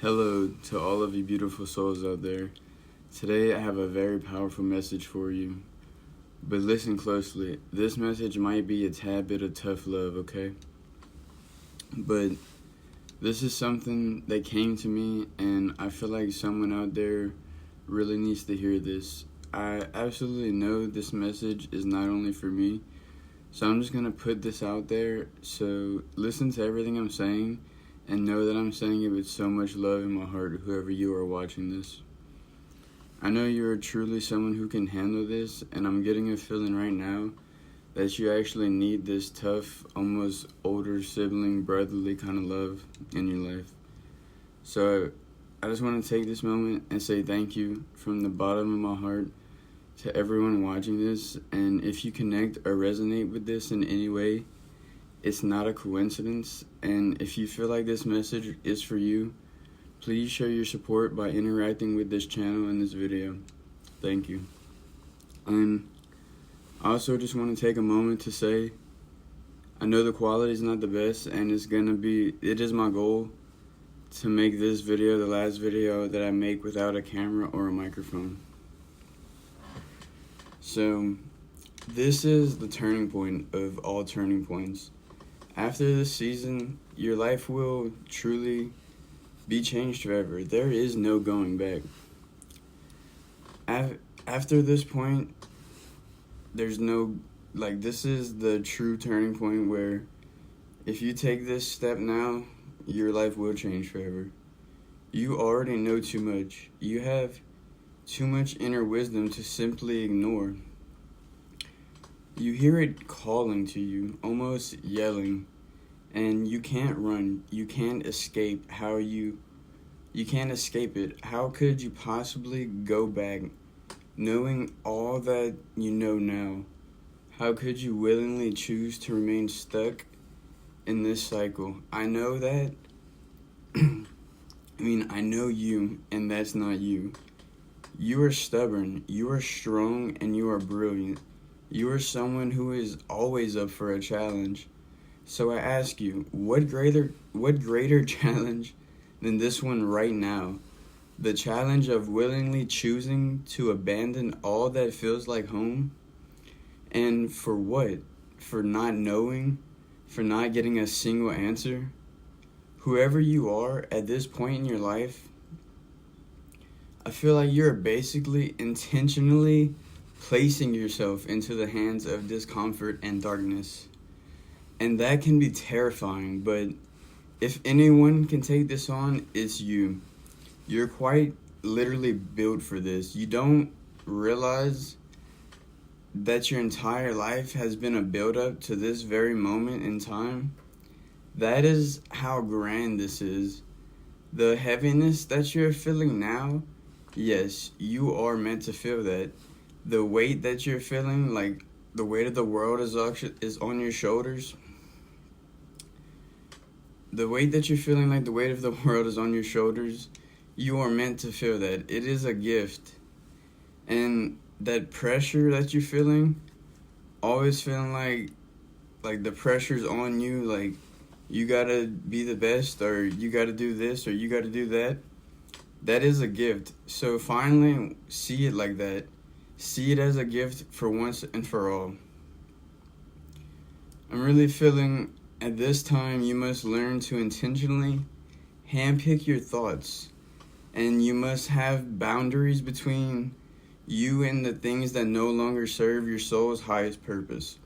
Hello to all of you beautiful souls out there. Today I have a very powerful message for you. But listen closely. This message might be a tad bit of tough love, okay? But this is something that came to me, and I feel like someone out there really needs to hear this. I absolutely know this message is not only for me, so I'm just going to put this out there. So listen to everything I'm saying and know that I'm saying it with so much love in my heart, whoever you are watching this. I know you are truly someone who can handle this, and I'm getting a feeling right now that you actually need this tough, almost older sibling, brotherly kind of love in your life. So I just want to take this moment and say thank you from the bottom of my heart to everyone watching this. And if you connect or resonate with this in any way, it's not a coincidence. And if you feel like this message is for you, please show your support by interacting with this channel in this video. Thank you. And I also just want to take a moment to say, I know the quality is not the best, and it is my goal to make this video the last video that I make without a camera or a microphone. So, this is the turning point of all turning points. After this season, your life will truly be changed forever. There is no going back. After this point, there's no, this is the true turning point where if you take this step now, your life will change forever. You already know too much. You have too much inner wisdom to simply ignore. You hear it calling to you, almost yelling, and you can't run. You can't escape you can't escape it. How could you possibly go back knowing all that you know now? How could you willingly choose to remain stuck in this cycle? I know that I know you, and that's not you. You are stubborn, you are strong, and you are brilliant. You are someone who is always up for a challenge. So I ask you, what greater challenge than this one right now? The challenge of willingly choosing to abandon all that feels like home? And for what? For not knowing? For not getting a single answer? Whoever you are at this point in your life, I feel like you're basically intentionally placing yourself into the hands of discomfort and darkness. And that can be terrifying, but if anyone can take this on, it's you. You're quite literally built for this. You don't realize that your entire life has been a build-up to this very moment in time. That is how grand this is. The heaviness that you're feeling now, yes, you are meant to feel that. The weight that you're feeling, like the weight of the world is on your shoulders. The weight that you're feeling, like the weight of the world is on your shoulders, you are meant to feel that. It is a gift. And that pressure that you're feeling, always feeling like the pressure's on you, like you gotta be the best, or you gotta do this, or you gotta do that. That is a gift. So finally, see it like that. See it as a gift for once and for all. I'm really feeling at this time you must learn to intentionally handpick your thoughts, and you must have boundaries between you and the things that no longer serve your soul's highest purpose.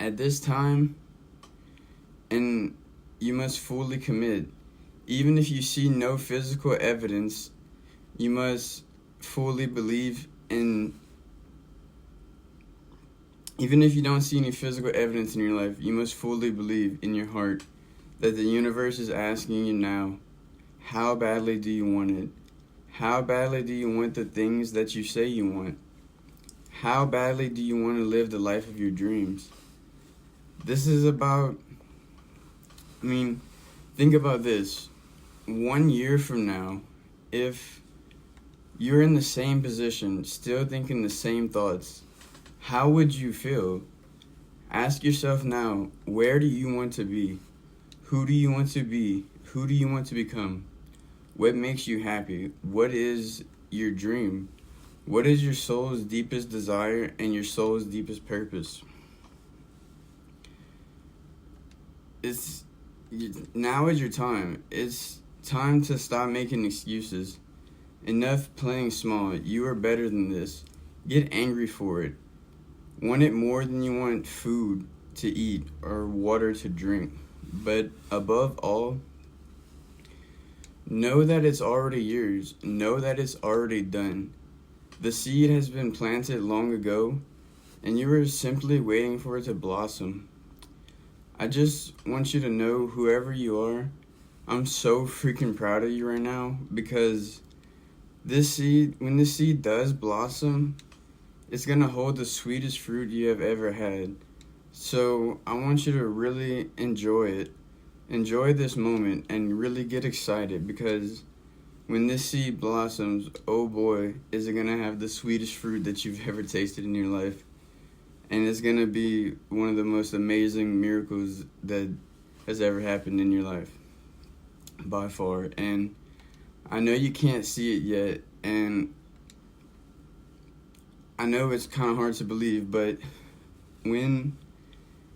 At this time, and you must fully commit. Even if you see no physical evidence, you must fully believe in. Even if you don't see any physical evidence in your life, you must fully believe in your heart that the universe is asking you now, how badly do you want it? How badly do you want the things that you say you want? How badly do you want to live the life of your dreams? This is about, think about this. 1 year from now, if you're in the same position, still thinking the same thoughts, how would you feel? Ask yourself now, where do you want to be? Who do you want to be? who do you want to become? What makes you happy? What is your dream? What is your soul's deepest desire and your soul's deepest purpose? Now is your time. It's time to stop making excuses. Enough playing small. You are better than this. Get angry for it. Want it more than you want food to eat or water to drink. But above all, know that it's already yours. Know that it's already done. The seed has been planted long ago, and you are simply waiting for it to blossom. I just want you to know, whoever you are, I'm so freaking proud of you right now, because when this seed does blossom, it's going to hold the sweetest fruit you have ever had. So I want you to really enjoy it. Enjoy this moment and really get excited, because when this seed blossoms, oh boy, is it going to have the sweetest fruit that you've ever tasted in your life. And it's going to be one of the most amazing miracles that has ever happened in your life, by far. And I know you can't see it yet, and I know it's kind of hard to believe, but when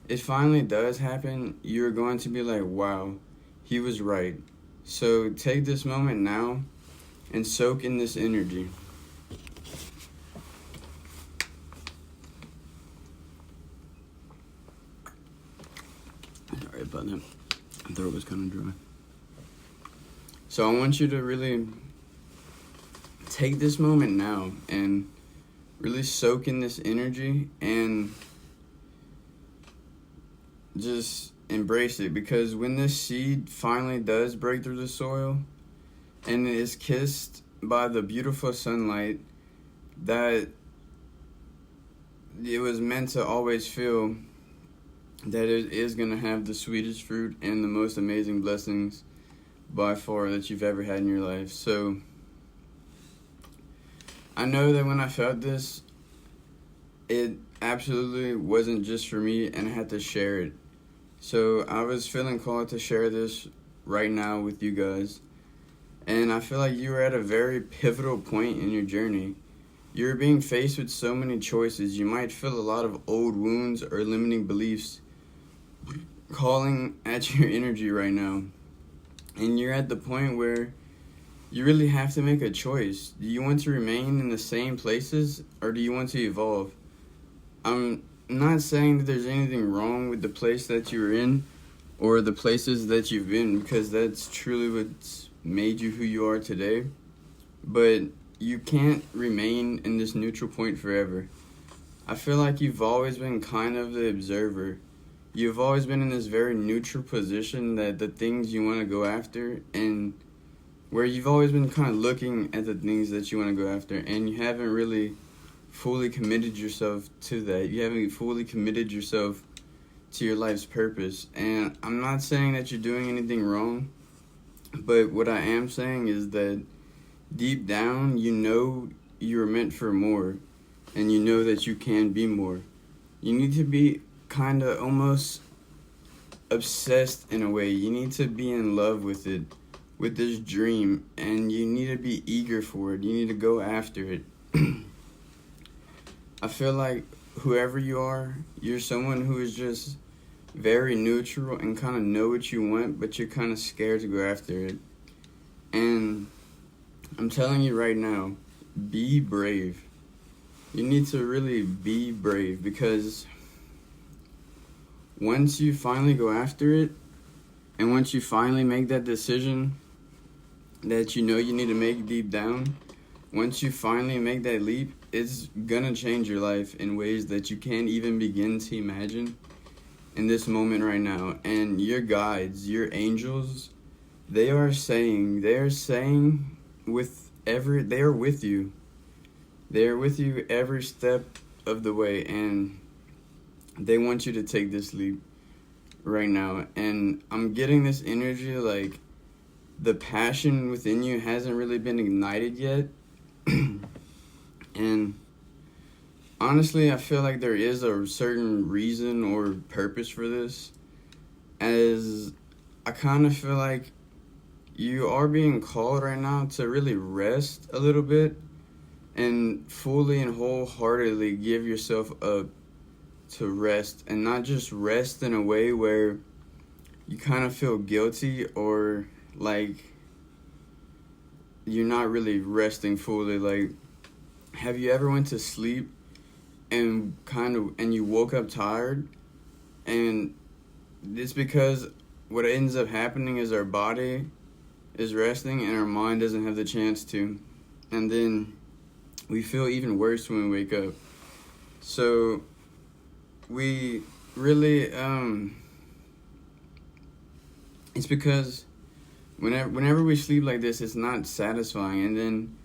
it finally does happen, you're going to be like, wow, he was right. So take this moment now and soak in this energy. Sorry about that. My throat was kind of dry. So I want you to really take this moment now and really soak in this energy and just embrace it, because when this seed finally does break through the soil and it is kissed by the beautiful sunlight that it was meant to always feel, that it is going to have the sweetest fruit and the most amazing blessings by far that you've ever had in your life. So I know that when I felt this, it absolutely wasn't just for me, and I had to share it. So I was feeling called to share this right now with you guys. And I feel like you are at a very pivotal point in your journey. You're being faced with so many choices. You might feel a lot of old wounds or limiting beliefs calling at your energy right now. And you're at the point where you really have to make a choice. Do you want to remain in the same places, or do you want to evolve? I'm not saying that there's anything wrong with the place that you're in or the places that you've been, because that's truly what's made you who you are today. But you can't remain in this neutral point forever. I feel like you've always been kind of the observer. You've always been in this very neutral position, that the things you want to go after, and where you've always been kind of looking at the things that you want to go after, and you haven't really fully committed yourself to that. You haven't fully committed yourself to your life's purpose. And I'm not saying that you're doing anything wrong, but what I am saying is that deep down, you know you're meant for more, and you know that you can be more. You need to be kind of almost obsessed in a way. You need to be in love with it, with this dream, and you need to be eager for it. You need to go after it. I feel like whoever you are, you're someone who is just very neutral and kind of know what you want, but you're kind of scared to go after it. And I'm telling you right now, be brave. You need to really be brave, because once you finally go after it, and once you finally make that decision that you know you need to make deep down, once you finally make that leap, it's gonna change your life in ways that you can't even begin to imagine in this moment right now. And your guides, your angels, they are saying they are with you. They are with you every step of the way, and they want you to take this leap right now. And I'm getting this energy like the passion within you hasn't really been ignited yet. And honestly, I feel like there is a certain reason or purpose for this, as I kind of feel like you are being called right now to really rest a little bit and fully and wholeheartedly give yourself up to rest, and not just rest in a way where you kind of feel guilty or like you're not really resting fully. Like, have you ever went to sleep and you woke up tired, and it's because what ends up happening is our body is resting and our mind doesn't have the chance to, and then we feel even worse when we wake up. So we really it's because whenever we sleep like this, it's not satisfying, and then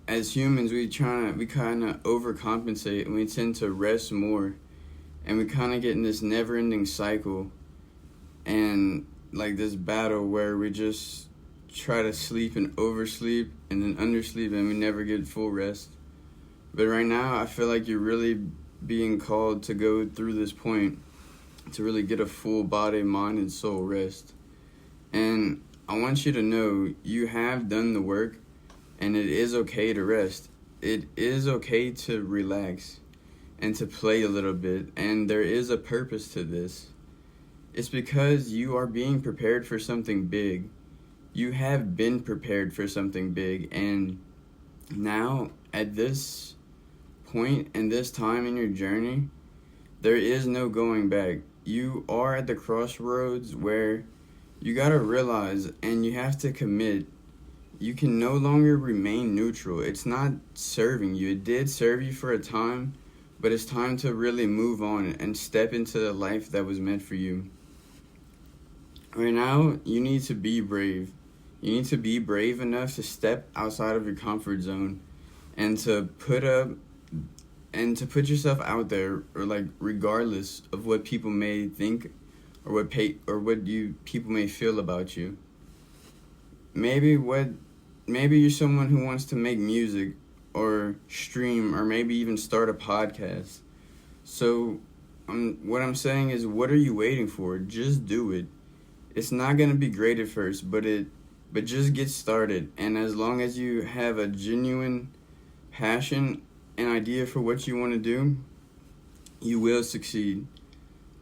as humans we kind of overcompensate and we tend to rest more, and we kind of get in this never-ending cycle and like this battle where we just try to sleep and oversleep and then undersleep, and we never get full rest. But right now I feel like you're really being called to go through this point to really get a full body, mind, and soul rest. And I want you to know you have done the work, and it is okay to rest. It is okay to relax and to play a little bit, and there is a purpose to this. It's because you are being prepared for something big. You have been prepared for something big, and now at this point and this time in your journey, there is no going back. You are at the crossroads where you gotta realize and you have to commit. You can no longer remain neutral. It's not serving you. It did serve you for a time, but it's time to really move on and step into the life that was meant for you. Right now, you need to be brave. You need to be brave enough to step outside of your comfort zone and to put yourself out there, or like regardless of what people may think or what people may feel about you. Maybe you're someone who wants to make music or stream or maybe even start a podcast. So what I'm saying is, what are you waiting for? Just do it. It's not going to be great at first, but just get started. And as long as you have a genuine passion and idea for what you want to do, you will succeed.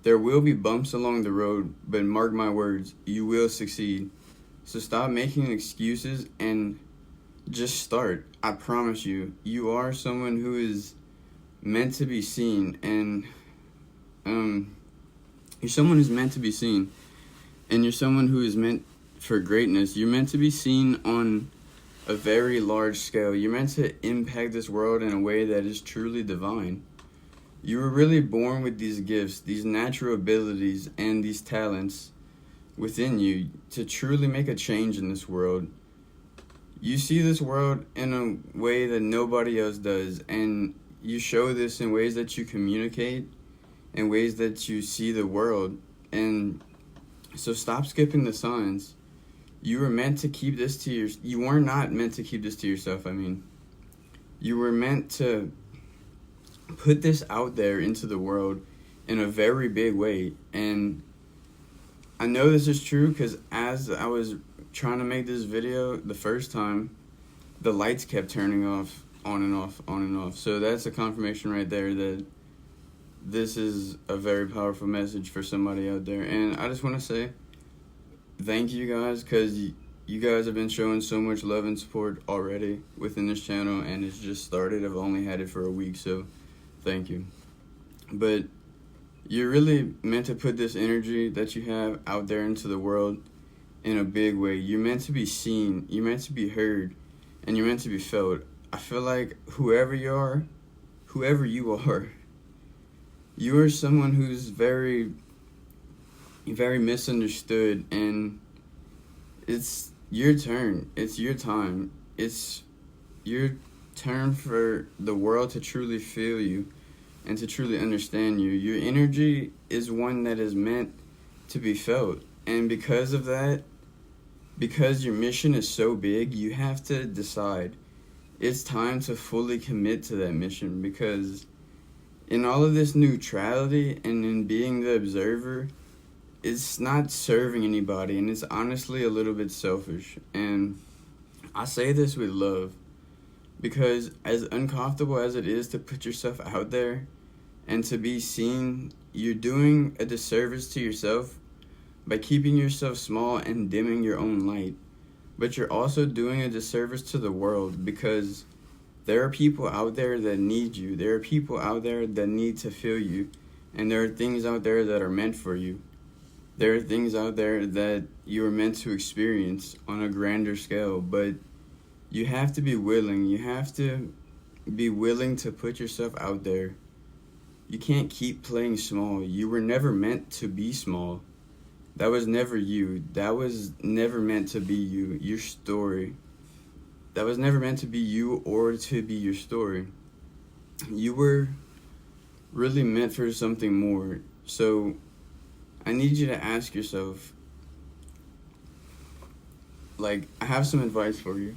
There will be bumps along the road, but mark my words, you will succeed. So stop making excuses and just start. I promise you, you are someone who is meant to be seen, and you're someone who's meant to be seen, and you're someone who is meant for greatness. You're meant to be seen on a very large scale. You're meant to impact this world in a way that is truly divine. You were really born with these gifts, these natural abilities, and these talents within you to truly make a change in this world. You see this world in a way that nobody else does, and you show this in ways that you communicate, in ways that you see the world. And so stop skipping the signs. You were meant to keep this to you were not meant to keep this to yourself. You were meant to put this out there into the world in a very big way. And I know this is true because as I was trying to make this video the first time, the lights kept turning off, on and off, on and off. So that's a confirmation right there that this is a very powerful message for somebody out there. And I just want to say thank you guys, because you guys have been showing so much love and support already within this channel, and it's just started. I've only had it for a week, so thank you. But you're really meant to put this energy that you have out there into the world in a big way. You're meant to be seen, you're meant to be heard, and you're meant to be felt. I feel like whoever you are, you are someone who's very, very misunderstood, and it's your turn. It's your time. It's your turn for the world to truly feel you and to truly understand you. Your energy is one that is meant to be felt. And because of that, because your mission is so big, you have to decide it's time to fully commit to that mission. Because in all of this neutrality and in being the observer, it's not serving anybody, and it's honestly a little bit selfish. And I say this with love, because as uncomfortable as it is to put yourself out there and to be seen, you're doing a disservice to yourself by keeping yourself small and dimming your own light. But you're also doing a disservice to the world, because there are people out there that need you. There are people out there that need to feel you. And there are things out there that are meant for you. There are things out there that you are meant to experience on a grander scale. But you have to be willing. You have to be willing to put yourself out there. You can't keep playing small. You were never meant to be small. That was never you. That was never meant to be you. Your story. That was never meant to be you or to be your story. You were really meant for something more. So I need you to ask yourself, I have some advice for you.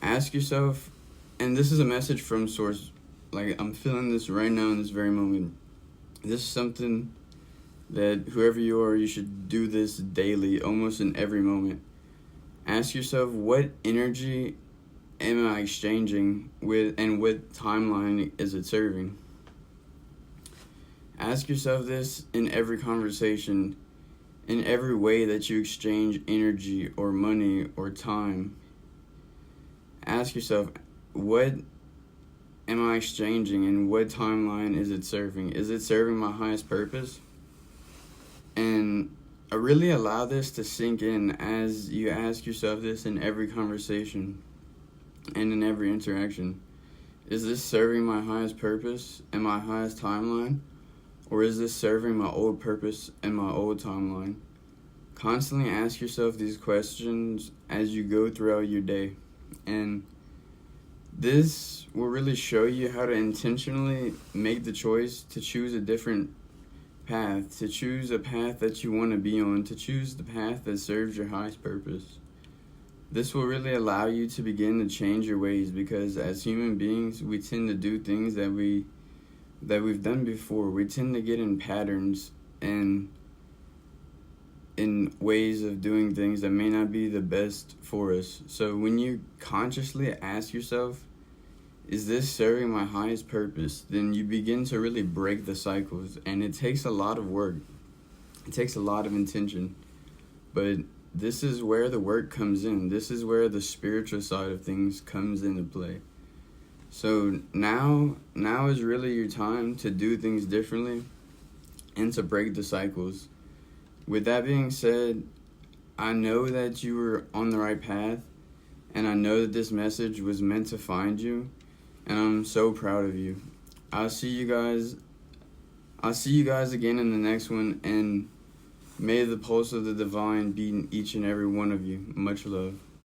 Ask yourself, and this is a message from Source. I'm feeling this right now in this very moment. This is something that whoever you are, you should do this daily, almost in every moment. Ask yourself, what energy am I exchanging with, and what timeline is it serving? Ask yourself this in every conversation, in every way that you exchange energy or money or time. Ask yourself, what am I exchanging, and what timeline is it serving? Is it serving my highest purpose? And I really allow this to sink in as you ask yourself this in every conversation and in every interaction. Is this serving my highest purpose and my highest timeline? Or is this serving my old purpose and my old timeline? Constantly ask yourself these questions as you go throughout your day. And this will really show you how to intentionally make the choice to choose a different path, to choose a path that you want to be on, to choose the path that serves your highest purpose. This will really allow you to begin to change your ways, because as human beings, we tend to do things that we've done before. We tend to get in patterns and in ways of doing things that may not be the best for us. So when you consciously ask yourself, is this serving my highest purpose? Then you begin to really break the cycles, and it takes a lot of work. It takes a lot of intention. But this is where the work comes in. This is where the spiritual side of things comes into play. So now is really your time to do things differently and to break the cycles. With that being said, I know that you were on the right path, and I know that this message was meant to find you, and I'm so proud of you. I'll see you guys again in the next one, and may the pulse of the divine be in each and every one of you. Much love.